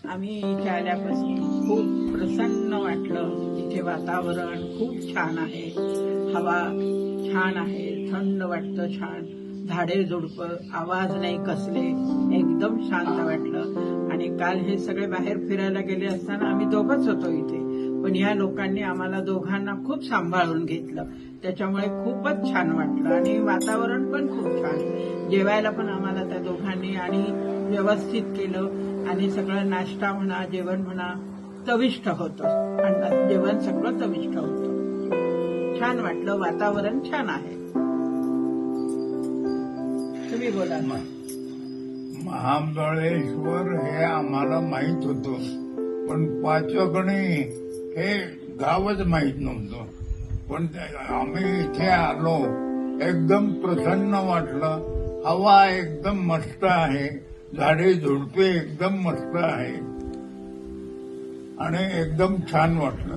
आम्ही इथे आल्यापासून खूप प्रसन्न वाटलं. इथे वातावरण खूप छान आहे, हवा छान आहे, थंड वाटतं, छान झाडे झुडपं, आवाज नाही कसले, एकदम शांत वाटलं. आणि काल हे सगळे बाहेर फिरायला गेले असताना आम्ही दोघंच होतो इथे, पण या लोकांनी आम्हाला दोघांना खूप सांभाळून घेतलं, त्याच्यामुळे खूपच छान वाटलं. आणि वातावरण पण खूप छान, जेवायला पण आम्हाला त्या दोघांनी आणि व्यवस्थित केलं. आणि सगळं नाश्ता म्हणा, जेवण म्हणा, चविष्ट होतं. अन्न जेवण सगळं चविष्ट होतं, छान वाटलं. वातावरण छान आहे. तुम्ही बोला. महाबळेश्वर हे आम्हाला माहित होतं, पण पाचगणी हे गावच माहित नव्हतं. पण आम्ही इथे आलो, एकदम प्रसन्न वाटलं. हवा एकदम मस्त आहे, झाडे झुडपे एकदम मस्त आहे आणि एकदम छान वाटलं.